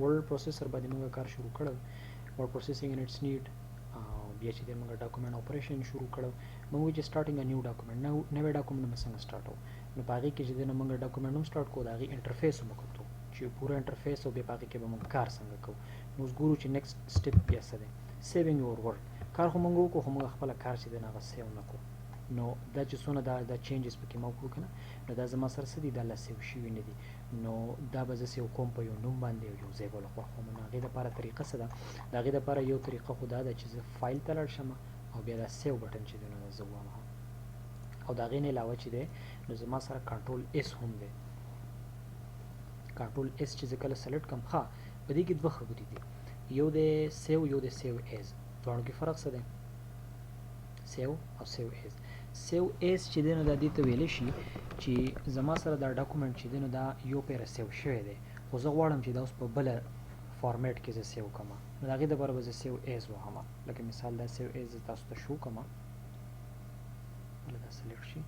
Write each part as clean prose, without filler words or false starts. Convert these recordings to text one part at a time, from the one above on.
ورډ پروسیسر باندې موږ کار شروع کړو ورډ پروسیسینګ یونټس نیډ بیا چې موږ ډاکومنت اپریشن شروع کړو موږ چې سٹارټینګ ا نیو ډاکومنت نوې ډاکومنت موږ څنګه سٹارټو نو پاره کې چې موږ ډاکومنت هم سٹارټ کوو دا غي انټرفیس هم وکړو چې پورا انټرفیس او به پاره کې به موږ کار څنګه کوو نو ګورو چې نیکسټ سټپ بیا څه دی سیوینګ یور ورک کار هم موږ کو هم خپل کار چې نه غا سیو نکو نو دا چې څونه دا چینجز پکې مو وکړو کنه نو دا زما سره سدي دا لاسیو شي نه دي نو دا به زه یو کوم په یو نوم باندې یو ځای بل خو خو نه غي د لپاره طریقه څه ده دا غي د لپاره یو طریقه خدا ده چې زه فایل ته لاړ شم او بیا دا سیو بٹن چې دونه زه وامه او دا غي نه علاوه چې ده نو زما سره کنټرول اس هم ده کنټرول اس چې کله سلیکټ کوم ښه په دې کې دوه خبرې دي یو د سیو یو د سیو ایز دوه کې فرق څه ده سیو او سیو ایز سیو ایز چې دنه د دې ته ویل شي چې زما سره دا ډاکومنت چې دنه دا یو پیر سیو شوی دی خو زه غواړم چې دا اوس په بل فارمیټ کې زه سیو کوم نو دا غي د بر به سیو ایز وهم لکه مثال دا سیو ایز تاسو ته شو کوم دا سلیکټ شي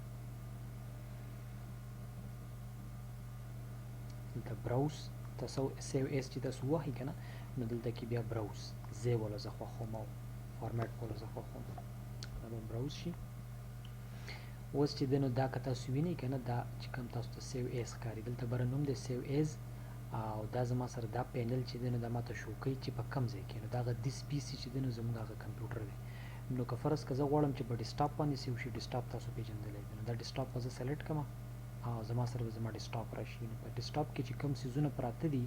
د براوز تاسو سیو ایز چې تاسو وایي کنه نو دلته کې بیا براوز زه ولا زه خو خو مو فارمیټ ولا زه خو خو دا براوز شي اوس چې دنو دا کته سوینه کنه دا چې کوم تاسو ته سیو ایز کاری دلته بر نوم د سیو ایز او دا زما سره دا پینل چې دنو د ماته شو کوي چې په کم ځای کې نو دا غ دیس پی سي چې دنو زموږه کمپیوټر دی نو که فرض کزه غواړم چې په ډیسکټاپ باندې سیو شي ډیسکټاپ تاسو پیژندلې نو دا ډیسکټاپ وزه سلیکټ کما او زما سره زما ډیسکټاپ راشي نو په ډیسکټاپ کې چې کوم سيزونه پراته دي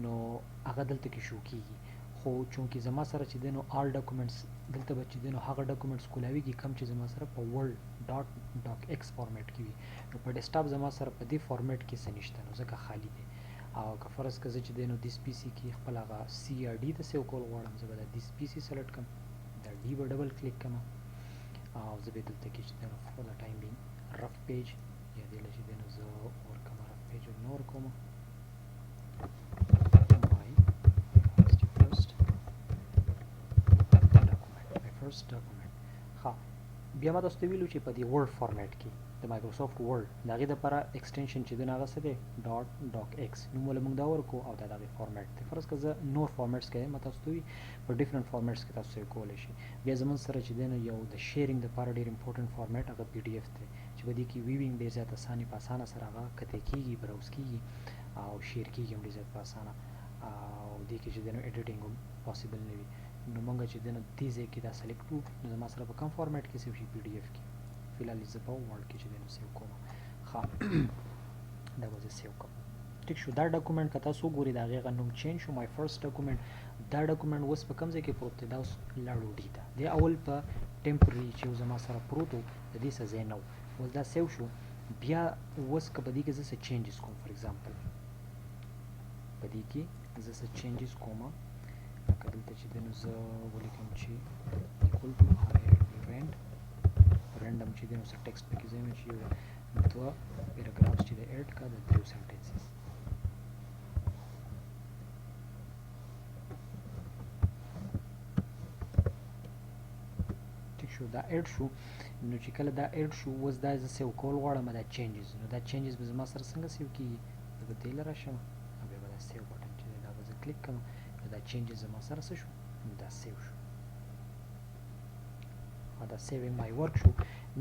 نو هغه دلته کې شو کیږي خو چونکی زما سره چې دنو آل ډاکومېنټس دلته به چې دنو هغه ډاکومېنټس کولاویږي کم چې زما سره په ورډ ډاټ ډاک ایکس فارمیټ کې وي نو په ډیسکټاپ زما سره په دې فارمیټ کې څه نشته نو ځکه خالی دی او که فرض کزه چې دنو دیس پی سي کې خپل هغه سی ار ډي ته سیو کول غواړم زه به د دیس پی سي سلیکټ کوم دا ډي به ډبل کلیک کوم او زه به دلته کې چې دنو فور د ټایم بینګ رف پیج یا دلته چې دنو زه اور کوم رف پیج نور کوم first document ها بیا ما تاسو ته ویلو چې په دې ورډ فارمیټ کې د مایکروسافټ ورډ دغه د لپاره ایکسټنشن چې دغه څه دی ډاټ ډاک ایکس نو موږ دا ورکو او دا دغه فارمیټ دی فرض کزه نور فارمیټس کې ما تاسو ته په ډیفرنٹ فارمیټس کې تاسو یې کولای شي بیا زمون سره چې دنه یو د شیرینګ د لپاره ډیر امپورټنت فارمیټ هغه پی ډی اف دی چې په دې کې ویوینګ ډیر زیات اسانه په اسانه سره هغه کته کیږي براوز کیږي او شیر کیږي هم ډیر زیات په اسانه او دې کې چې دنه ایډیټینګ هم پوسیبل نه وي نو مونږ چې دنه دې ځای کې دا سلیکټ کړو نو زما سره په کوم فارمیټ کې سیو شي پی ډی اف کې فلحال زه په ورډ کې چې دنه سیو کوم ها دا به زه سیو کوم ټیک شو دا ډاکومنت کته سو ګوري دا غي غنوم چینج شو مای فرست ډاکومنت دا ډاکومنت اوس په کوم ځای کې پروت دی دا اوس لاړو دی دا د اول په ټمپرری چې زما سره پروت د دې څه ځای نو ول دا سیو شو بیا اوس کبه دې کې زه چینجز کوم فور ایگزامپل په دې کې زه څه چینجز کوم دلته چې دنو زه ولیکم چې equal to event random چې دنو څه ټیکسټ پکې ځای چې یو دوه پیراګرافز چې د اډ کا د درو سنټنسز ټیک شو دا اډ شو نو چې کله دا اډ شو وز دا زه سیو کول غواړم دا چینجز نو دا چینجز به زما سره څنګه سیو کیږي زه به دې لاره شم او بیا به دا سیو بټن چې دا به زه کلیک کوم دا چینجز زما سره څه شو دا سیو شو دا سیوینګ مای ورک شو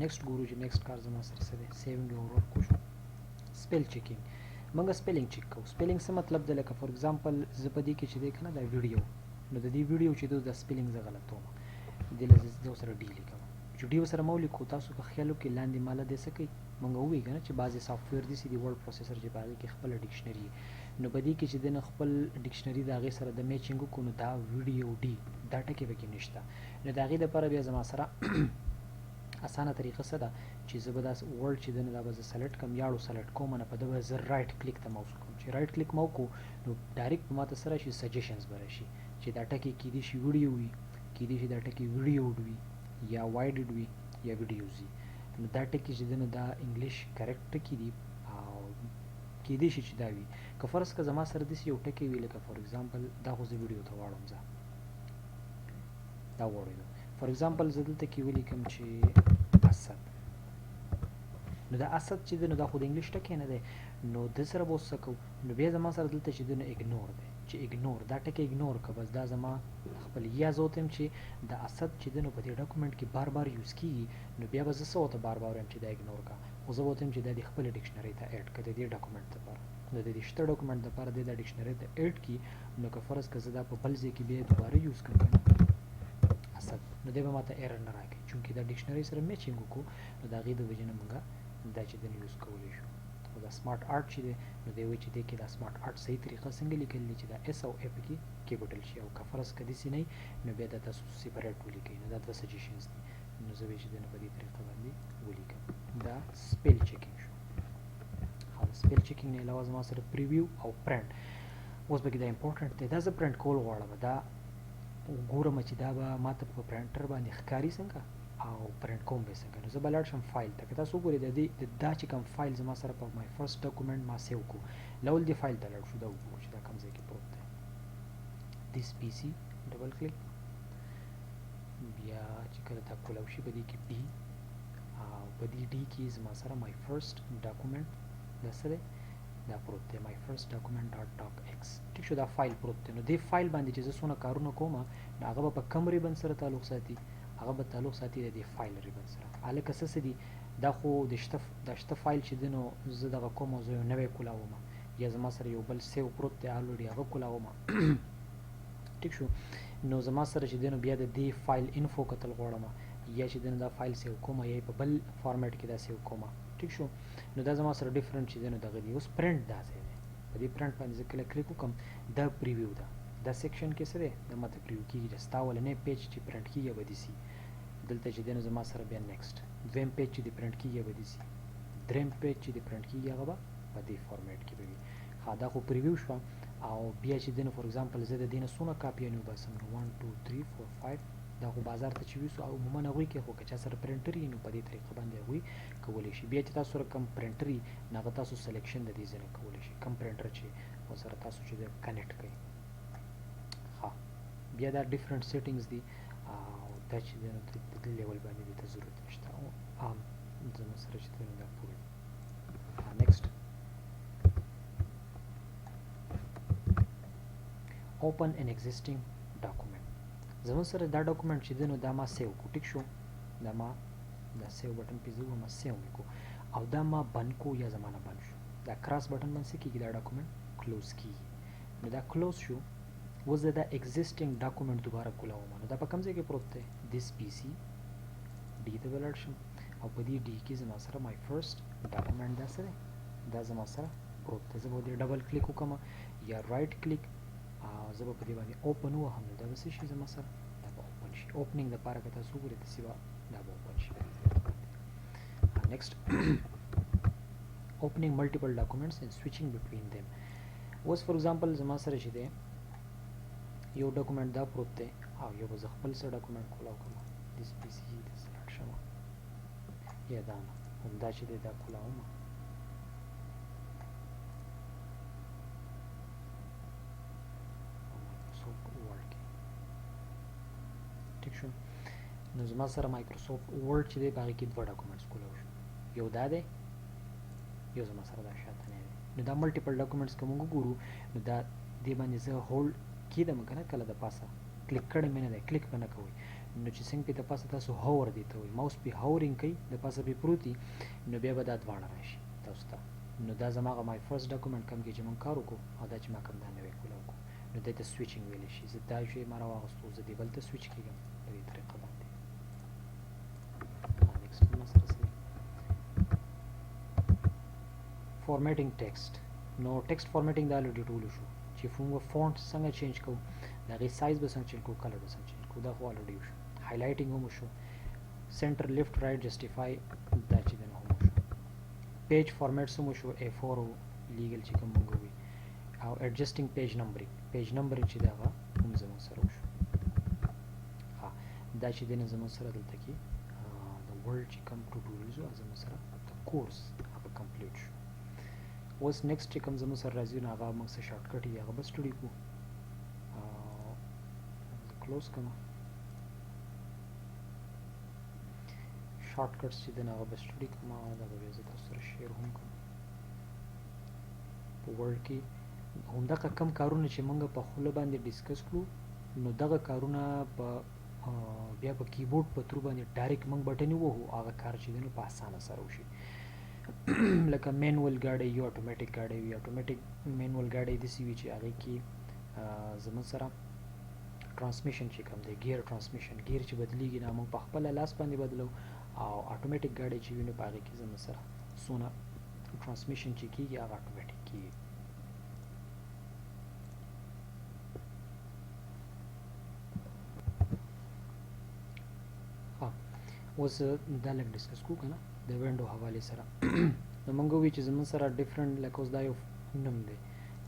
نیکسٹ ګورو چې نیکسٹ کار زما سره څه دی سیوینګ یور ورک شو سپیل چیکینګ موږ سپیلینګ چیک کوو سپیلینګ څه مطلب دی لکه فور ایگزامپل زه په دې کې چې دی کنه دا ویډیو نو د دې ویډیو چې دا سپیلینګ زه غلط وم دې لږ سره ډی لیکم چې ډی سره مو لیکو تاسو په خیالو کې لاندې مال دې سکی موږ وی کنه چې بعضی سافټویر دي چې دی ورډ پروسیسر چې باندې کې خپل ډکشنری نو په دې کې چې د خپل ډکشنری دا غي سره د میچینګ کو نو دا ویډیو ډی دا ټکی به کې نشته نو دا غي د لپاره بیا زما سره اسانه طریقه څه ده چې زه به دا ورډ چې دنه دا به سلیکټ کوم یاړو سلیکټ کوم نه په دغه زه رائټ کلیک ته ماوس کوم چې رائټ کلیک مو کو نو ډایرکټ په ماته سره شي سجیشنز به راشي چې دا ټکی کې دي شي ویډیو وي کې دي شي دا ټکی ویډیو وي یا وایډ وي یا ویډیوز وي نو دا ټکی چې دنه دا انګلیش کریکټ کې دي او کې دي شي چې دا وي که فرض که زما سره دې یو ټکی وی لکه فور ایگزامپل دا خو زه ویډیو ته واړم ځه دا وړم فور ایگزامپل زه دلته کې ولیکم چې اسد نو دا اسد چې نو دا خو د انګلیش ټکی نه دی نو د سره به اوس څه کوو نو بیا زما سره دلته چې دی نو اګنور دی چې اګنور دا ټکی اګنور که بس دا زما خپل یا زه ورته یم چې د اسد چې دی نو په دې ډاکومنټ کې بار بار یوز کیږي نو بیا به زه څه ورته بار بار وایم چې دا اګنور کا خو زه به ورته یم چې دا د خپلې ډکشنرۍ ته اډ کړه د دې ډاکومنټ دپاره نو د دې شته ډاکومنټ دپاره دی دا ډکشنرۍ ته اډ کړي نو که فرض که زه دا په بل ځای کې بیا دوباره یوز کړم که نه اسد نو دی به ماته ایرر نه راکړي چونکې دا ډکشنرۍ سره میچینګ وکړو نو د هغې د وجې نه موږ دا چې دی نو یوز کولی شو او دا سمارټ آرټ چې دی نو دی وایي چې دی کې دا سمارټ آرټ صحیح طریقه څنګه لیکل دي چې دا اس او اے پکې کیپټل شي او که فرض که داسې نه وي نو بیا دا تاسو سیپریټ ولیکئ نو دا دوه سجیشنز دي نو زه به یې چې دی نو په دې طریقه باندې ولیکم دا سپیل چیکینګ شو سپیل چیکینګ نه علاوه زما سره پریویو او پرنټ اوس پکې دا امپورټنټ دی دا زه پرنټ کول غواړم دا ګورم چې دا به ماته په پرنټر باندې ښکاري څنګه او پرنټ کوم به څنګه نو زه به لاړ شم فایل ته که تاسو وګورئ دا چې کوم فایل زما سره په مای فرست ډاکومنټ ما سیو کړو لول دې فایل ته لاړ شو دا وګورو چې دا کوم ځای کې پروت دی دیس پی سی ډبل کلیک بیا چې کله دا کولاو شي په دې کې ډي او په دې ډي کې زما سره مای فرست ډاکومنټ دا څه دی دا پروت دی مای فرست ډاکومنټ ډاټ ډاک ایکس ټیک شو دا فایل پروت دی نو دې فایل باندې چې زه څونه کارونه کوم نو هغه به په کوم ریبن سره تعلق ساتي هغه به تعلق ساتي د دې فایل ریبن سره هلکه څه دي دا خو د شته فایل چې دی نو زه دغه کوم او زه یو نوی کولاوم یا زما سره یو بل سیو پروت دی الریډي هغه کولاوم ټیک شو نو زما سره چې دی نو بیا د دې فایل انفو کتل غواړم یا چې دی نو دا فایل سیو کوم یا په بل فارمیټ کې دا سیو کوم ټیک شو نو دا زما سره ډیفرنٹ چې دی نو دغه دی اوس پرنټ دا ځای دی په دې پرنټ باندې زه کله کلیک وکړم دا پریویو ده دا سیکشن کې څه دی دا ماته پریویو کېږي چې ستا ولنی پیج چې پرنټ کېږي به دې سي دلته چې دی نو زما سره بیا نیکسټ دویم پیج چې دې پرنټ کېږي به دې سي دریم پیج چې دې پرنټ کېږي هغه به په دې فارمیټ کې به وي ښه دا خو پریویو شوه او بیا چې دی نو فور ایگزامپل زه د دې نه څونه کاپیانې وباسم نو 1 2 3 4 5 دا خو بازار ته چې ویسو او عموما هغوی کې خو که چا سره پرنټر وي نو په دې طریقه باندې هغوی کولی شي بیا چې تاسو سره کم پرنټر وي نو هغه تاسو سلیکشن د دې ځای نه کولی شي کم پرنټر چې ورسره تاسو چې دی کنیکټ کوئ ښه بیا دا ډیفرنٹ سیټینګز دي او دا چې دی نو د دې لیول باندې دې ته ضرورت نشته او عام زموږ سره چې دی نو دا پوره نیکسټ open an existing document زموږ سره دا ډاکومنټ چې دی نو دا ما سیو کو ټیک شو دا ما دا سیو بټن پې زه ما سیو مې کو او دا ما بند کو یا زمانه بند شو دا کراس بټن باندې څه کېږي دا ډاکومنټ کلوز کېږي نو دا کلوز شو اوس زه دا ایگزسټینګ ډاکومنټ دوباره کولاوم نو دا په کوم ځای کې پروت دی دیس پی سی ډي ته به لاړ شم او په دې ډي کې زما سره مای فرست ډاکومنټ دا څه دی دا زما سره پروت دی زه به دې ډبل کلیک وکړم یا رایټ کلیک زه به په دې باندې اوپن ووهم نو دا به څه شي زما سره دا به اوپن شي اوپننګ دپاره که تاسو وګورئ داسې به دا به اوپن شي نیکسټ opening multiple documents and switching between them اوس فور ایگزامپل زما سره چې دی یو ډاکومنټ دا پروت دی او یو به زه خپل څه ډاکومنټ کولاو کړم دیس پی سی داسې لاړ شم یا دا نه همدا چې دی دا کولاوم ټیک شو نو زما سره مایکروسافټ ورډ چې دی په هغې کې دوه ډاکومنټس کولاو شو یو دا دی یو زما سره دا شاته نه دی نو دا ملټیپل ډاکومنټس که موږ وګورو نو دا دې باندې زه هولډ کېدم که نه کله د پاسه کلیک کړی مې نه دی کلیک به نه کوئ نو چې څنګه پې د پاسه تاسو هاور دی ته وایي ماوس پې هاورینګ کوي د پاسه پې پروت وي نو بیا به دا دواړه راشي تاسو ته نو دا زما هغه مای فرست ډاکومنټ کوم کې چې موږ کار وکړو او دا چې ما کوم دا نوی کولاو کړو نو دې ته سویچینګ ویلی شي زه دا شی ما راواغستو زه دې بل ته سویچ کېږم په دې طریقه باندې نیکسټ ما سره څه فارمیټینګ ټیکسټ نو ټیکسټ فارمیټینګ دا الریډي ټولو شو چې موږ فونټ څنګه چینج کوو د هغې سایز به څنګه چینج کوو کلر به څنګه چینج کوو دا خو الریډي وشو هایلایټینګ هم وشو سنټر لیفټ رایټ جسټیفای دا چې دی نو هم وشو پیج فارمیټس هم وشو A4 او لیګل چې کوم موږ وي او ایډجسټینګ پیج نمبرینګ چې دی هغه هم زموږ سره وشو ها دا چې دی نو زموږ سره دلته کې د ورلډ چې کوم ټوټوریلز وو زموږ سره د کورس هغه کمپلیټ شو اوس نیکسټ چې کوم زموږ سره راځي نو هغه موږ څه شارټ کټ یې هغه به سټډي کړو کلوز کړم شارټ کټس چې دی نو هغه به سټډي کړم دا به بیا زه تاسو سره شیر هم کړم په ورډ کې همدغه کم کارونه چې موږ په خوله باندې ډیسکس کړو نو دغه کارونه په بیا په کیبورډ په ترو باندې ډایرکټ موږ بټن ووهو هغه کار چې دی نو په اسانه سره وشي لکه مینوال ګاډی یا اتوماتیک ګاډی وي اتوماتیک مینوال ګاډی داسې وي چې هغې کې زموږ سره ټرانسمیشن چې کوم دی ګیر ټرانسمیشن ګیر چې بدلیږي نو موږ په خپله لاس باندې بدلو او اتوماتیک ګاډی چې وي نو په هغې کې زموږ سره څونه ټرانسمیشن چې کېږي هغه اتوماتیک کېږي اوس دا لږ ډسکس کوو که نه د وینډو حوالې سره نو موږ ووایو چې زموږ سره ډفرنټ لکه اوس دا یو نوم دی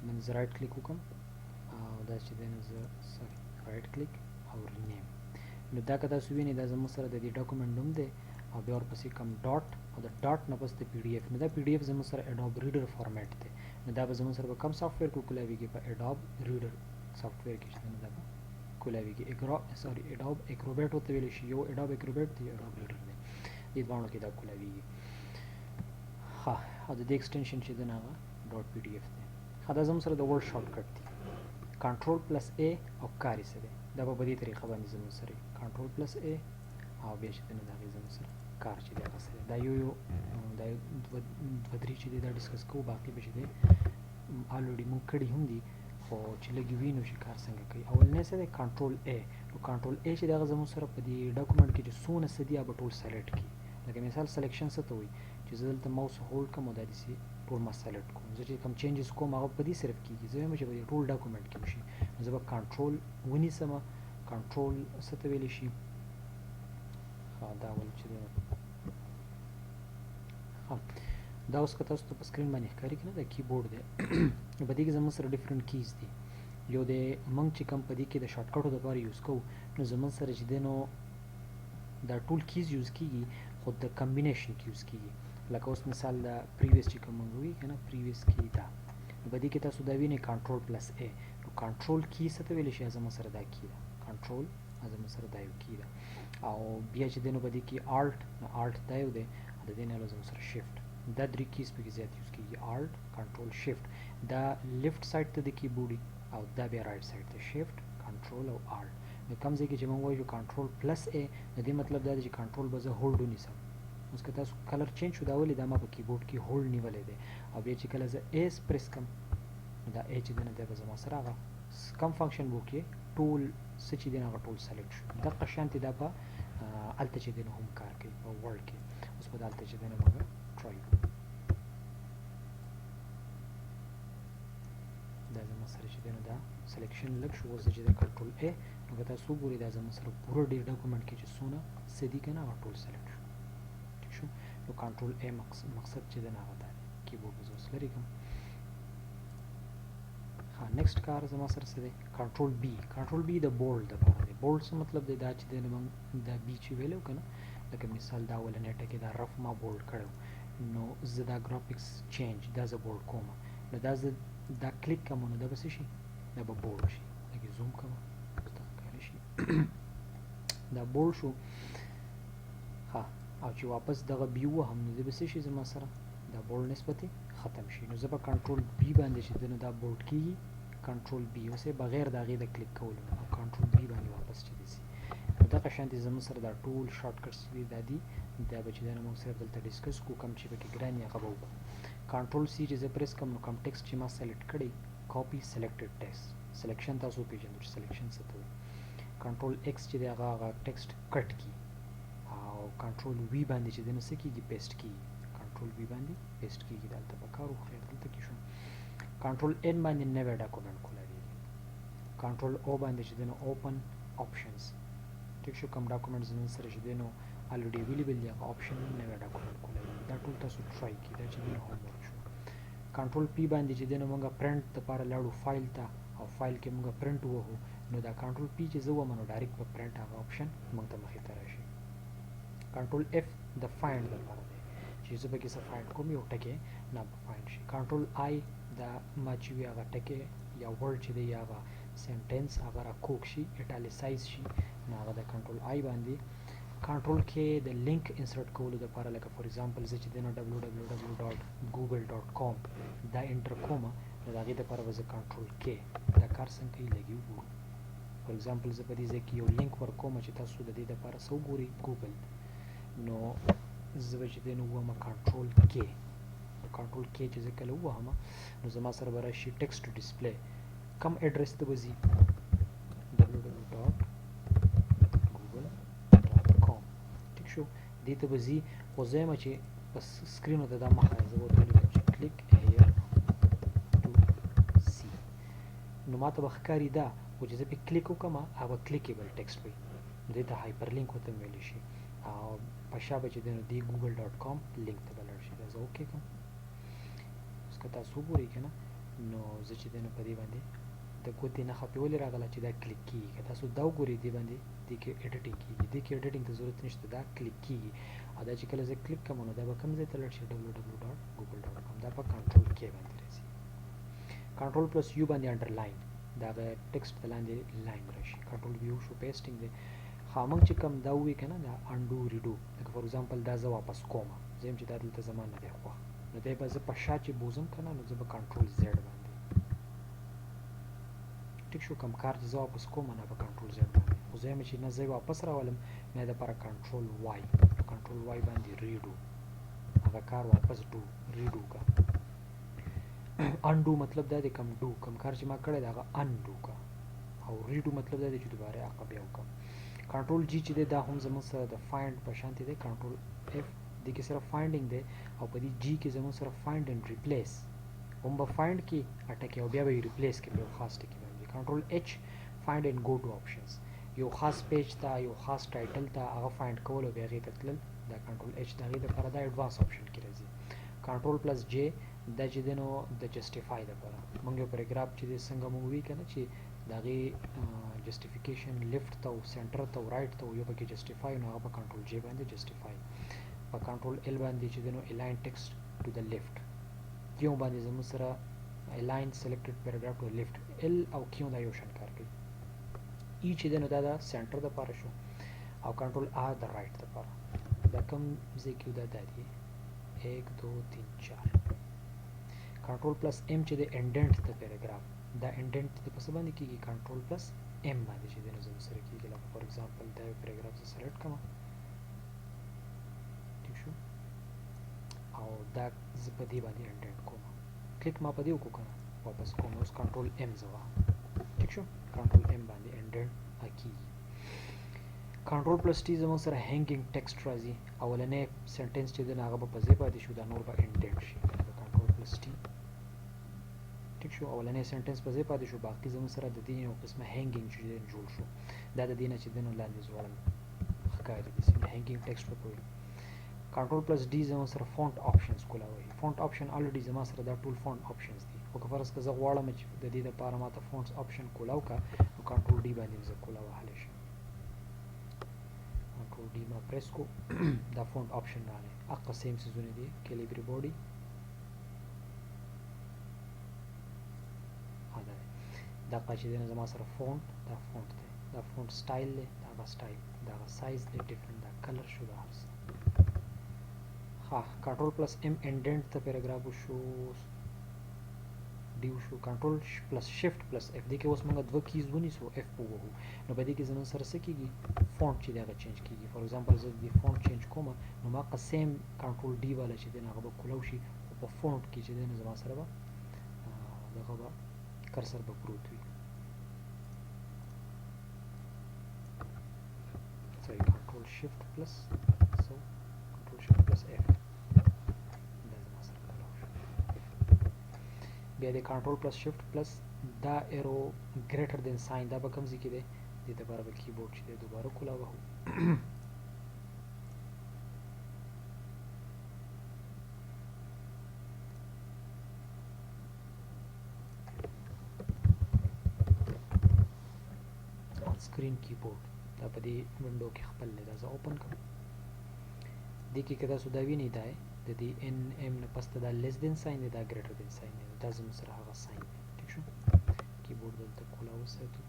من زه رایټ کلیک وکړم او دا چې دی نو زه سوري رایټ کلیک او رینیم نو دا که تاسو وینئ دا زموږ سره د دې ډاکومنټ نوم دی او بیا ورپسې کوم ډاټ او د ډاټ نه پس د پی ډي اف نو دا پی ډي اف زموږ سره اډوب ریډر فارمیټ دی نو دا به زموږ سره په کوم سافټویر کې کولاویږي په اډوب ریډر سافټویر کې چې دی نو دا به کولاویږي اډوب اکروبیټ ورته ویلی شي یو اډوب اکروبیټ دی اډوب ریډر دی دې دواړو کې دا کولاویږي ښه او د دې ایکسټنشن چې دی نو هغه ډاټ پی ډي اف دی ښه دا زموږ سره د ورډ شارټ کټ دی کنټرول پلس ا او کار یې څه دی دا به په دې طریقه باندې زموږ سره کنټرول پلس ا او بیا چې دی نو د هغې زموږ سره کار چې دی هغه څه دی دا یو دا دوه درې چې دی دا ډسکس کوو باقي به چې دی الریډي موږ کړي هم دي خو چې لږ وینو چې کار څنګه کوي اولنی څه دی کنټرول ا نو کنټرول ا چې دی هغه زموږ سره په دې ډاکومنټ کې چې څونه څه دي هغه به ټول سلیکټ کړي لکه مثال سلیکشن څه ته وایي چې زه دلته ماوس هولډ کوم او دا داسې ټول ما سلیکټ کوم زه چې کوم چینجز کوم هغه په دې صرف کېږي زه وایم چې په دې ټول ډاکومنټ کې وشي نو زه به کنټرول ونیسم کنټرول څه ته ویلی شي دا ول چې دی دا اوس که تاسو ته په سکرین باندې ښکاري که نه دا کیبورډ دی په دې کې زموږ سره ډفرنټ کیز دي یو د موږ چې کوم په دې کې د شارټ کټو دپاره یوز کوو نو زموږ سره چې دی نو دا ټول کیز یوز کېږي خو د کمبینیشن کې یوز کېږي لکه اوس مثال د پریویس چې کوم موږ وایي که نه پریویس کې دا نو په دې کې تاسو دا وینئ کنټرول پلس ا نو کنټرول کی څه ته ویلی شي زموږ سره دا کی ده کنټرول زموږ سره دا یو کی ده او بیا چې دی نو په دې کې الټ نو الټ دا یو دی د دې نه علاوه زموږ سره شفټ دا درې کیز پکې زیات یوز کېږي الټ کنټرول شفټ دا لیفټ سایډ ته د کیبورډ او دا بیا رایټ سایډ ته شفټ کنټرول او الټ نو کوم ځای کې چې موږ وایو کنټرول پلس ا د دې مطلب دا دی چې کنټرول به زه هولډ ونیسم اوس که تاسو کلر چینج شو دا ولې دا ما په کیبورډ کې هولډ نیولی دی او بیا چې کله زه ایس پریس کړم نو دا ا چې دی نو دی به زما سره هغه کم فنکشن به وکړي ټول څه چې دی نو هغه ټول سلیکټ شو دقه شانتې دا به هلته چې دی نو هم کار کوي په ورډ کې اوس به دلته چې دی نو موږ ټرای کړو دا زما سره چې دی نو دا سلیکشن لږ شو اوس چې دی کنټرول ا نو که تاسو وګورئ دا زما سره پوره ډېر ډاکومنټ کې چې څونه څه دي که نه هغه ټول سلیکټ شو ټیک شو نو کنټرول ا مقصد چې دی نو هغه دا دی کیبورډ به زه اوس لرې کړم ها نیکسټ کار زما سره څه دی کنټرول بی د بولډ دپاره دی بولډ څه مطلب دی دا چې دی نو موږ دا بی چې ویلی که نه لکه مثال دا اولنی ټکې دا رف ما بولډ کړی نو زه دا ګرافیکس چینج دا زه بولډ کوم نو دا زه دا کلیک کوم نو دا به څه شي دا به بولډ شي لکه زوم کوم ښکاره شي دا بولډ شو ها او چې واپس دغه بی ووهم نو دا به څه شي زما سره دا بولډ نسبتې ختم شي نو زه به کنټرول بی باندې چې دی نو دا بولډ کېږي کنټرول بی اوس یې بغیر د هغې د کلیک کولو او کنټرول بی باندې واپس چې دی سي نو دغه شانتې زموږ سره دا ټول شارټ کټس دي دا دي دا به چې دی نو موږ صرف دلته ډسکس کوو کوم چې پکې ګران یې هغه به وکړو کنټرول سی چې زه پریس کوم نو کوم ټکسټ چې ما سلیکټ کړی کاپي سلیکټډ ټکسټ سلیکشن تاسو وپېژنئ چې سلیکشن څه ته وایي کنټرول ایکس چې دی هغه ټکسټ کټ کړي او کنټرول وی باندې چې دی نو څه کېږي پیسټ کېږي کنټرول وی باندې پیسټ کېږي دلته به کار وخیر دلته کې شو کنټرول ان باندې نوی ډاکومنټ کولاویږي کنټرول او باندې چې دی نو اوپن آپشنز ټیک شو کوم ډاکومنټ زموږ سره چې دی نو الریډي اویلیبل دی هغه آپشن نوی ډاکومنټ کولاویږي دا ټول تاسو ټرای کړئ دا چې دی نو هوم ورک شو کنټرول پی باندې چې دی نو موږ پرنټ دپاره لاړو فایل ته او فایل کې موږ پرنټ ووهو نو دا کنټرول پی چې زه وم نو ډایرکټ په پرنټ هغه آپشن موږ ته مخې ته راشي کنټرول اف د فایند دپاره دی چې زه پکې څه فایند کوم یو ټکی نه به فایند شي کنټرول آی دا ما چې وي هغه ټکی یا ورډ چې دی یا هغه سنټنس هغه راکوږ شي اټالیسایز شي نو هغه د کنټرول آی باندې کنټرول کې د لینک انسرټ کولو لپاره لکه فور ایگزامپل زه چې دنه www.google.com دا انټر کوم نو د هغې دپاره به زه کنټرول کې دا کار څنګه کوي لږ وګورو. فور ایگزامپل زه په دې ځای کې یو لینک ورکوم چې تاسو د دې دپاره څه وګورئ ګوګل، نو زه به چې دی نو ووایم کنټرول کې. کنټرول کې چې زه کله ووهم نو زما سره به راشي ټکسټ ټو ډسپلی کم اډرس ته به ځي www.google.com ټیک شو دې ته به ځي. خو زه یم چې په سکرینو ته دا مخه زه ورته لیکم چې کلیک هیر ټو سی نو ما ته به ښکاري دا خو چې زه پې کلیک وکړم هغه کلیکیبل ټکسټ وي نو دې ته هایپر لینک ورته ویلی شي او په شا به چې دی نو دې google.com لینک ته به لاړ شي. دا زه اوکې کړم. اوس که تاسو وګورئ که نه نو زه چې دی نو په دې باندې د ګوتې نښه پې ولې راغله چې دا کلیک کېږي. که تاسو دا وګورئ دې باندې دې کې ایډیټینګ کېږي، دې کې ایډیټینګ ته ضرورت نشته، دا کلیک کېږي او دا چې کله زه کلیک کړم نو دا به کوم ځای ته لاړ شي www.google.com دا په کنټرول کې باندې راځي. کنټرول پلس یو باندې انډرلاین دا هغه ټکسټ ته لاندې لاین راشي. کنټرول ویو شو پیسټینګ دی. ها موږ چې کوم دا ووایي که نه دا انډو ریډو لکه فور ایگزامپل دا زه واپس کوم زه یم چې دا دلته زما نه دی خوښ نو دی به زه په شا چې بوزم که نه نو زه به کنټرول زیډ باندې ټیک شو کوم کار چې زه واپس کوم نه په کنټرول زیډ باندې خو زه یم چې نه زه واپس راولم نه یې دپاره کنټرول وای کنټرول وای باندې ریډو هغه کار واپس ډو ریډو کا انډو مطلب دا دی کم ډو کم کار چې ما کړی دی هغه انډو کا او ریډو مطلب دا دی چې دوباره هغه بیا وکړم. کنټرول جی چې دی دا هم زموږ سره د فایند په شانتې دی. کنټرول اف دې کې صرف فایندینګ دی او په دې جی کې زموږ سره فایند اینډ ریپلیس هم به فایند کې اټکې او بیا به یې ریپلیس کې یو خاص ټکي باندې. کنټرول اچ فایند اینډ گو ټو آپشنز یو خاص پیج ته یو خاص ټایټل ته هغه فایند کول او بیا هغې ته تلل دا کنټرول اچ د هغې دپاره دا ایډوانس آپشن کې راځي. کنټرول پلس جے دا چې دی نو د جسټیفای دپاره موږ یو پیراګراف چې دی څنګه موږ وایي که نه چې د هغې جسټیفیکیشن لیفټ ته او سینټر ته او رایټ ته یو پکې جسټیفای نو هغه په کنټرول جے باندې جسټیفای. په کنټرول ال باندې چې دی نو الاین ټکسټ ټو د لیفټ کیو باندې زموږ سره الاین سلیکټډ پیراګراف ټو لیفټ ال او کیو دا یو شان کار کوي. ای چې دی نو دا د سینټر دپاره شو او کنټرول آر د رایټ دپاره دا کوم ځای کې دا دی 1 2 3 4. کنټرول پلس ایم چې دی انډنټ د پیراګراف دا انډنټ د په څه باندې کېږي کنټرول پلس ایم باندې چې دی نو زموږ سره کېږي. لکه فور ایگزامپل دا یو پیراګراف زه سلیکټ کړم ټیک شو او دا زه په دې باندې انډنټ کوم کلیک ما په دې وکړو که نه واپس کوم اوس کنټرول ایم زه وهم ټیک شو کنټرول ایم باندې انډنټ کېږي. کنټرول پلس ټي زموږ سره هینګینګ ټکسټ راځي اولنی سنټنس چې دی نو هغه به په ځای پاتې شو دا نور به انډنټ شي. کنټرول پلس ټي ټیک شو اولنی سنټنس په ځای پاتې شو باقي زموږ سره د دې یو قسمه هینګینګ چې دی جوړ شو دا د دې نه چې دی نو لاندې ځوړل ښکاري داسې هینګینګ ټکسټ ورته وایي. کنټرول پلس ډي زموږ سره فونټ آپشنز کولاوي. فونټ آپشن الریډي زما سره دا ټول فونټ آپشنز دي خو که فرض که زه غواړم چې د دې دپاره ما ته فونټس آپشن کولاو که نو کنټرول ډي باندې زه کولا وهلی شم. کنټرول ډي ما پریس کو دا فونټ آپشن راغی هغه سیم څیزونه دي کیلیبري بوډي دا چې دی نو زما سره فونټ دا فونټ دی دا فونټ سټایل دی دا هغه سټایل دا هغه سایز دی ډیفرنٹ دا کلر شو دا هر څه ها. کنټرول پلس ایم انډنټ ته پیراګراف وشو ډي وشو. کنټرول پلس شفټ پلس اف دې کې اوس موږ دوه کیز ونیسو اف په ووهو نو په دې کې زموږ سره څه کېږي فونټ چې دی هغه چینج کېږي. فور ایگزامپل زه دې فونټ چینج کوم نو ما هغه سیم کنټرول ډي والا چې دی نو هغه به کولاو شي خو په فونټ کې چې دی نو زما سره به دغه به کرسر به پروت وي. sorry control shift plus so control shift plus F دا زما سره کولاو شو. بیا د کنټرول پلس شفټ پلس دا ایرو ګریټر دین ساين دا به کوم ځای کې دی دې دپاره به کیبورډ چې دی دوباره کولاو وهو سکرین کیبورډ دا په دې وینډو کې خپل دی دا زه اوپن کړم دې کې که تاسو دا وینئ دا د دې ان ام نه پس ته دا لیس دین ساين دی دا ګریټر دین ساين دی دا زموږ سره هغه ساين دی ټیک شو. کیبورډ دلته کولاو وساتو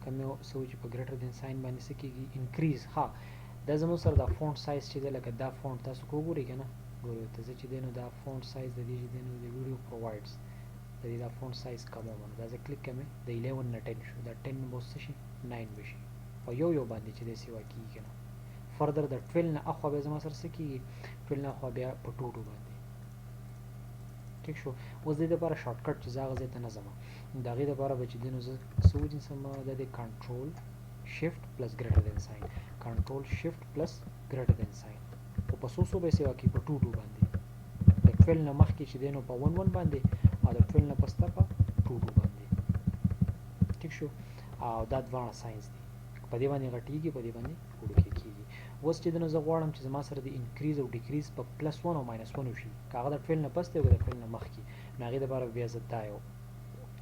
کوم یو سوچ په ګریټر دین ساين باندې څه کیږي انکریز. ها دا زموږ سره دا فونټ سایز چې دی لکه دا فونټ تاسو وګورئ کنه ګورئ ته چې دی نو دا فونټ سایز د دې چې دی نو د ویډیو پرووایډز د دې دا فونټ سایز کومه دا زه کلیک کوم د 11 نه 10 شو دا 10 نه بوس شي 9 بشي او یو باندې چې د سیوا کیږي کنه فردر د 12 نه اخو به زما سره څه کیږي 12 نه اخو بیا په 2 باندې ٹھیک شو. اوس د دې لپاره شارټ کټ چې زاغه زه ته نه زما دا غي د لپاره به چې دینو زه سوچ سم د کنټرول شیفت پلس ګریټر دین ساين کنټرول شیفت پلس ګریټر دین ساين او په سوسو به سیوا کی په 2 باندې د 12 نه مخکې چې دینو په 11 باندې او د 12 نه پسته په 2 باندې ٹھیک شو. او دا دوه ساينس دي په دې باندې غټيږي په دې باندې وړوکی کیږي. اوس چې دنه زه غواړم چې زما سره د انکریز او ډیکریز په پلس 1 او ماینس 1 وشي کاغه د 12 نه پسته او د 12 نه مخکې ناغه د لپاره بیا زه دا یو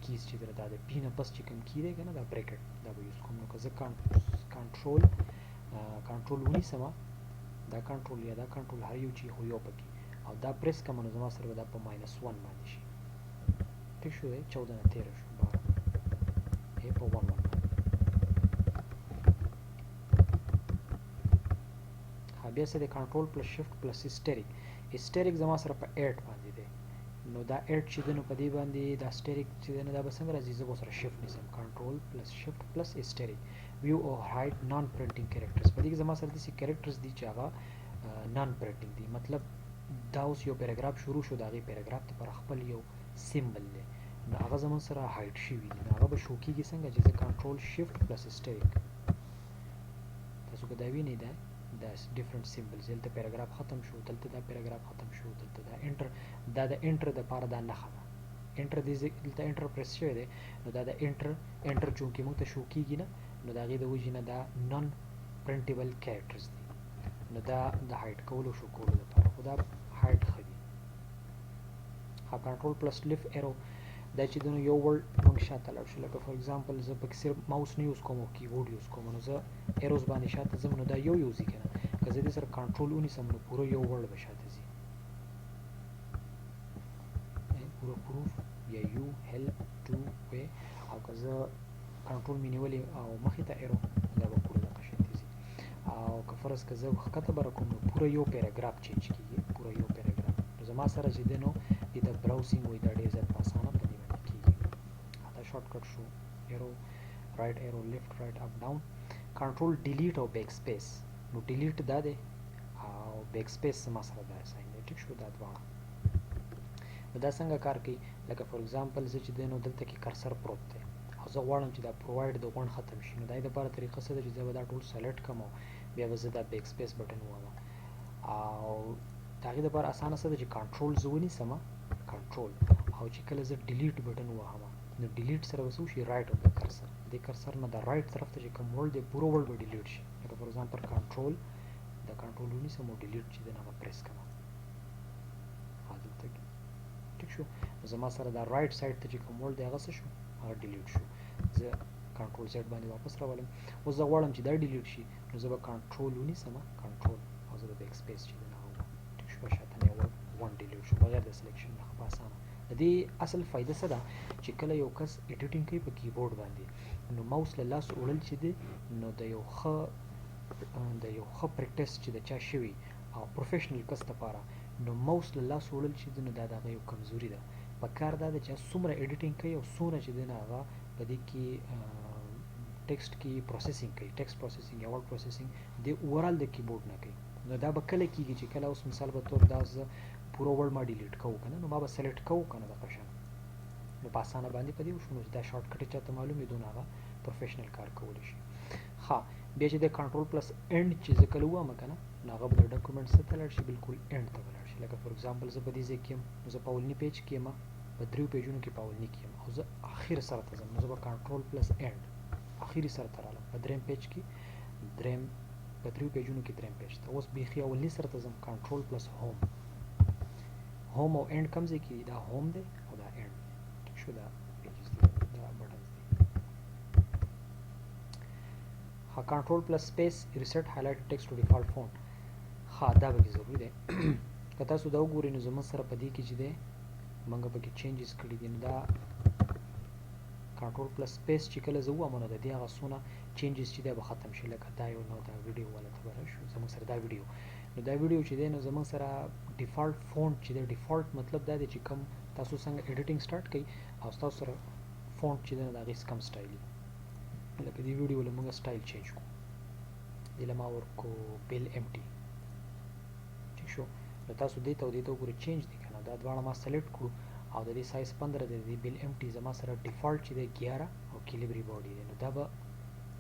کیز چې دا د پی نه پس چې کوم کی دی کنه دا بریکټ دا به یوز کوم نو که زه کنټرول ونیسم دا کنټرول یا دا کنټرول هر یو چې خو یو پکې او دا پریس کوم نو زما سره دا په ماینس 1 باندې شي ٹھیک شو. 14 نه 13 شو 12 په 1 بیا سره کنټرول پلس شیفت پلس اسټریک زما سره په 8 باندې دی نو دا 8 چې دنو په دې باندې دا اسټریک چې دنه دا بسنګ راځي زه به سره شیفت نسم کنټرول پلس شیفت پلس اسټریک ویو او هاید نان پرنټینګ کریکټرز په دې کې زما سره د کریکټرز دي چې هغه نان پرنټینګ دي مطلب دا اوس یو پیراګراف شروع شو دا غي پیراګراف ته پر خپل یو سیمبل دی نو هغه زمون سره هاید شي وي هغه به شو کیږي څنګه چې کنټرول شیفت پلس اسټریک تاسو کو دا وینئ دا different symbols دلته پیراګراف ختم شو دلته دا پیراګراف ختم شو دلته دا انټر دا د انټر د پاره دا نه خبره انټر دلته انټر پریس شوی دی نو دا د انټر چونکی موږ ته شو کیږي نه نو دا غي د وجې نه دا نون پرنټیبل کیریکټرز دي نو دا د هاید کولو شو کولو لپاره خدا هاید خدي. ها کنټرول پلس لیفت ایرو دا چې دنو یو ورډ موږ شاته لاړ شو لکه فور ایگزامپل زه پکې صرف ماوس نه یوز کوم او کیبورډ یوز کوم نو زه ایروز باندې شاته زم نو دا یو یوز کنه که زه دې سره کنټرول ونیسم نو پوره یو ورډ به شاته ځي پوره پروف یا یو هیلپ ټو وی او که زه کنټرول مینیولې او مخې ته ایرو دا به پوره دغه شی ځي او که فرض که زه ښکته به راکوم نو پوره یو پیراګراف چینج کیږي پوره یو پیراګراف نو زما سره چې دی نو د براوزینګ وی دا ډېر زیات په اسانه په دې باندې کیږي. دا شارټ کټ شو ایرو رائټ ایرو لیفت رائټ اپ ډاون کنټرول ډیلیټ او بیک سپیس نو ډیلیټ دا دی او بیک سپیس زما سره دا ساين دی ټیک شو. دا دواړه نو دا څنګه کار کوي لکه فور ایگزامپل زه چې دی نو دلته کې کرسر پروت دی او زه غواړم چې دا پرووایډ د غون ختم شي نو دا د لپاره طریقه څه ده چې زه به دا ټول سلیکټ کوم بیا به زه دا بیک سپیس بټن ووهم او دا غي د لپاره اسانه څه ده چې کنټرول زه ونیسم کنټرول او چې کله زه ډیلیټ بټن ووهم نو ډیلیټ سره وسو شي رائټ او کرسر د کرسر نه د رائټ طرف ته چې کوم ورډ دی پورو ورډ به ډیلیټ شي لکه فور ایگزامپل کنټرول د کنټرول ونیسم او ډیلیټ چې دا نه پریس کوم حالت ټیک شو. زما سره دا رائټ سایډ ته چې کوم ورډ دی هغه څه شو هغه ډیلیټ شو زه کنټرول زد باندې واپس راولم اوس زه غواړم چې دا ډیلیټ شي نو زه به کنټرول ونیسم کنټرول او زه د بیک سپیس چې نه وو ټیک شو شاته نه ور ون ډیلیټ شو بغیر د سلیکشن نه په اسانه. د دې اصل فائدہ څه ده چې کله یو کس ایډیټینګ کوي په کیبورډ باندې نو ماوس له لاس وړل چې دی نو د یو ښه پریکټیس چې د چا شوی او پروفیشنل کس لپاره نو ماوس له لاس وړل چې دی نو دا دغه یو کمزوري ده په کار دا چې څومره ایډیټینګ کوي او څومره چې دی نه هغه په دې کې ټیکسټ کې پروسیسینګ کوي ټیکسټ پروسیسینګ یا ورډ پروسیسینګ د اورال د کیبورډ نه کوي نو دا به کله کېږي چې کله اوس مثال به تور دا پورو ورډ ما ډیلیټ کوو کنه نو ما به سلیکټ کوو کنه د قشن نو په اسانه باندې په دې وشو نو دا شارټ کټ چاته معلومې دونه هغه پروفیشنل کار کولی شي. ها بیا چې د کنټرول پلس اینډ چې زه کله وایم کنه نو هغه به د ډاکومنټ څخه تلل شي بالکل اینډ ته ولاړ شي لکه فور ایگزامپل زه په دې ځای کې زه په اولنی پیج کې ما په دریو پیجونو کې په اولنی کې او زه اخر سره ته ځم نو زه به کنټرول پلس اینډ اخیری سره ته رالم په دریم پیج کې دریم په دریو پیجونو کې دریم پیج ته اوس بیخي اولنی سره ته ځم کنټرول پلس هوم او اینډ کوم ځای کې دا هوم دی او دا اینډ ټیک شو دا پیجز دی دا بټنز دی. ها کنټرول پلس سپیس ریسیټ هایلایټ ټیکسټ ټو ډیفالت فونټ ها دا به ضروري دی که تاسو دا وګورئ نو زموږ سره په دې کې چې دی موږ پکې چینجز کړي دي نو دا کنټرول پلس سپیس چې کله زه ووهم نو د دې هغه څونه چینجز چې دی به ختم شي لکه دا یو نو دا ویډیو والا ته به راشو زموږ سره دا ویډیو نو دا ویډیو چې دی نو زموږ سره ډیفالټ فونټ چې دی ډیفالټ مطلب دا دی چې کوم تاسو څنګه ایډیټینګ سٹارټ کړئ او تاسو سره فونټ چې دی نو د هغې کم سټایل لکه دې ویډیو له موږ سټایل چینج کړو دې له ما ورکو بیل ایم ټي ټیک شو نو تاسو دې ته او دې ته وګورئ چینج دي که نه دا دواړه ما سلیکټ کړو او د دې سایز 15 دی د دې بیل ایم ټي زما سره ډیفالټ چې دی 11 او کیلیبري باډي دی نو دا به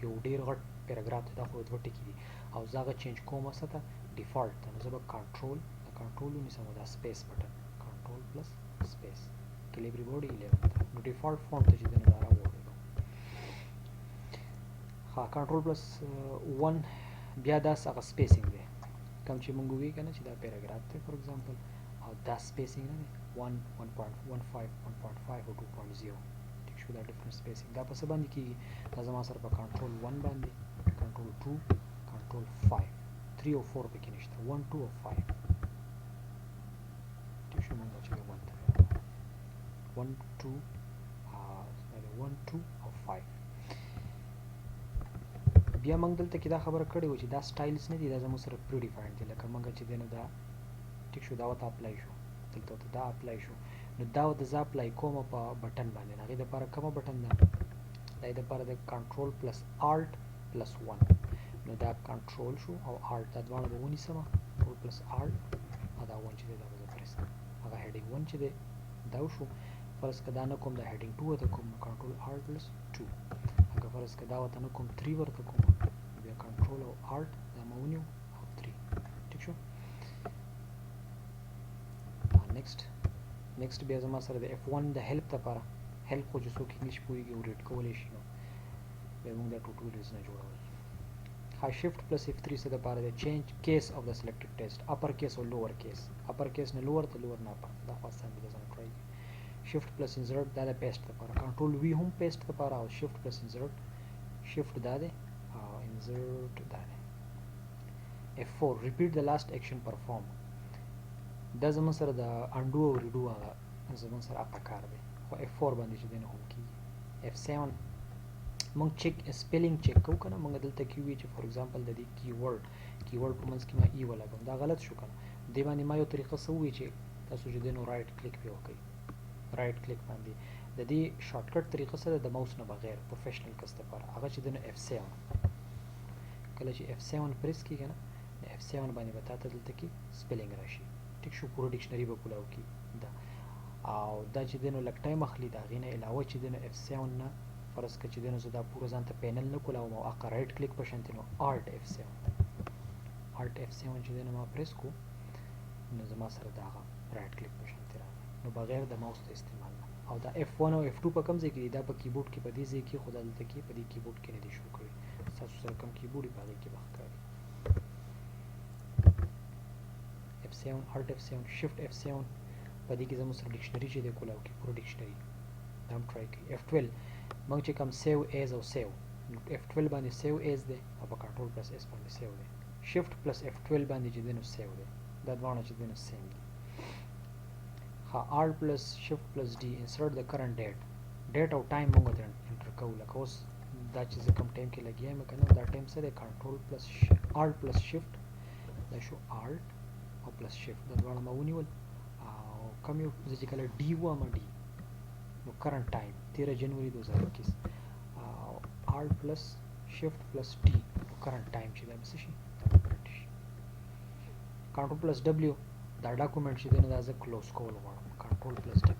یو ډیر غټ پیراګراف دی دا خو دوه ټکي دي او زه هغه چینج کوم وسته ډیفالټ ته نو زه به کنټرول د کنټرول ونیسم دا سپیس بټن کنټرول پلس سپیس کیلیبري باډي 11 نو ډیفالټ فونټ ته چې دی نو دا راوړو ها کنټرول پلس 1 بیا دا هغه سپیسینګ دی کوم چې مونږ وی کنه چې دا پیراګراف دی فور ایگزامپل او دا سپیسینګ نه دی 1 1.15 1.5 او 2.0 ټیک شو دا ډیفرنٹ سپیسینګ دا په څه باندې کیږي دا زما سره په کنټرول 1 باندې کنټرول 2 کنټرول 5 3 او 4 پکې نشته 1 2 او 5 ټیک شو مونږ چې 1 2 1 2 او 5 بیا موږ دلته کې دا خبره کړې و چې دا سټایلز نه دي دا زموږ سره پری ډیفاینډ دي لکه موږ چې دی نو دا ټیک شو دا ورته اپلای شو دلته ورته دا اپلای شو نو دا ورته زه اپلای کوم په بټن باندې هغې دپاره کومه بټن ده د هغې دپاره د کنټرول پلس آلټ پلس 1 نو دا کنټرول شو او آلټ دا دواړه به ونیسم کنټرول پلس آلټ او دا 1 چې دی دا به زه پریس کړم هغه هیډینګ 1 چې دی دا وشو فرض که دا نه کوم دا هیډینګ 2 ورته کوم کنټرول آلټ پلس 2 اگر فرض که دا ورته نه کوم 3 ورته کوم بیا کنټرول او آلټ دا مې ونیو او 3 ټیک شو نیکسټ بیا زما سره د F1 د هیلپ لپاره هیلپ خو چې څوک انګلیش پوهېږي او ریډ کولی شي نو بیا موږ دا ټوټوریلز نه جوړول ها شفټ پلس F3 څه دپاره دی چینج کیس اف د سلیکټډ ټیکسټ اپر کیس او لوور کیس اپر کیس نه لوور ته لوور نه اپر دا خو اسان دي دا څنګه ټرای شفټ پلس انسرټ دا د پیسټ لپاره کنټرول وی هم پیسټ لپاره او شفټ پلس انسرټ شفټ دا دی او انسرټ دا دی F4 repeat the last action performed دا زمون سره د انډو او ریډو هغه زمون سره اپا کار دی خو F4 باندې چې دی نه هم کېږي F7 مونږ چیک سپیلینګ چیک کوو که نه مونږ دلته کې وي چې فور ایگزامپل د دې کیورډ په منځ کې ما ای ولګوم دا غلط شو که نه دې باندې ما یو طریقه څه ووایي چې تاسو چې دی نو رایټ کلیک پې وکړئ رایټ کلیک باندې د دې شارټکټ طریقه څه ده د ماوس نه بغیر پروفیشنل کس لپاره هغه چې دی نو F7 کله چې F7 پریس کېږي نه د F7 باندې به تا ته دلته کې سپیلینګ راشي ټیک شو پوره ډکشنري به کولاو کړي دا او دا چې دی نو لږ ټایم اخلي د هغې نه علاوه چې دی نو F7 نه فرض که چې دی نو زه دا پوره ځان ته پینل نه کولاوم او هغه رایټ کلیک په شانتې نو آلټ F7 چې دی نو ما پریس کو نو زما سره د هغه رایټ کلیک په شانتې راغی نو بغیر د ماوس د استعمال نه او دا F1 او F2 په کوم ځای کې دي دا په کیبورډ کې په دې ځای کې خو دا دلته کې په دې کیبورډ کې نه دي شو کړي ستاسو سره کوم کیبورډ په هغې کې به ښکاري F7 Alt F7 Shift F7 په دې کې زموږ سره ډکشنري چې دی کولاو کې پوره ډکشنري دا هم ټرای کوي F12 موږ چې کوم سیو ایز او سیو F12 باندې سیو ایز دی او په کنټرول پلس اس باندې سیو دی Shift پلس F12 باندې چې دی نو سیو دی دا دواړه چې دی نو سیم دي ها Alt پلس Shift پلس D insert the current date او ټایم موږ ته انټر کوو لکه اوس دا چې زه کوم ټایم کې لګیا یم که نه دا ټایم څه دی کنټرول پلس Alt پلس Shift دا شو Alt او پلس Shift دا دواړه ما ونیول او کوم یو زه چې کله ډي وایم ډي نو کرنٹ ټایم 13 جنوري 2021 او Alt پلس Shift پلس T نو کرنٹ ټایم چې دا به څه شي دا به پرنټ شي کنټرول پلس W دا ډاکومنټ چې دی نو دا زه کلوز کول غواړم کنټرول پلس W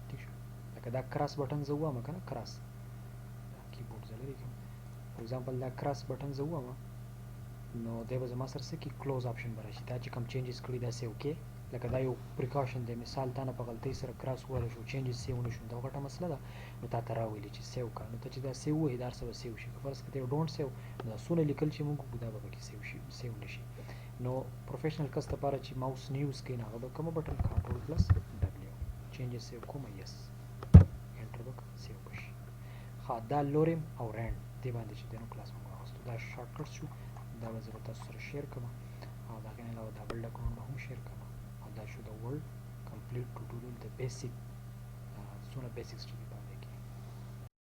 ٹھیک شو لکه دا کراس بټن زه ووایم که نه کراس دا کیبورډ زه لرې کوم فور ایگزامپل دا کراس بټن زه ووایم نو دی به زما سره څه کړي کلوز آپشن به راشي دا چې کوم چینجز کړي دا سیو کې لکه دا یو پریکاشن دی مثال تا نه په غلطۍ سره کراس ووهلی شو چینجز سیو نه شو دا غټه مسله ده نو تا ته راولي چې سیو کړه نو ته چې دا سیو ووهې دا هر څه به سیو شي که فرض کړه ته ډونټ سیو نو دا څونه لیکل چې موږ دا به پکې سیو نه شي نو پروفیشنل کس لپاره چې ماوس نه یوز کوي نو هغه به کومه بټن کنټرول پلس ډبلیو چینجز سیو کومه یس انټر به سیو به شي ښه دا لوریم او رینډ دې باندې چې دی نو کلاس موږ واخیستو دا شارټکټ شو دا به زه به تاسو سره شیر کړم او د هغې نه علاوه دا بل ډاکومنټ به هم شیر کړم او دا شو د ورلډ کمپلیټ ټوټوریل د بیسیک څونه بیسیکس چې دي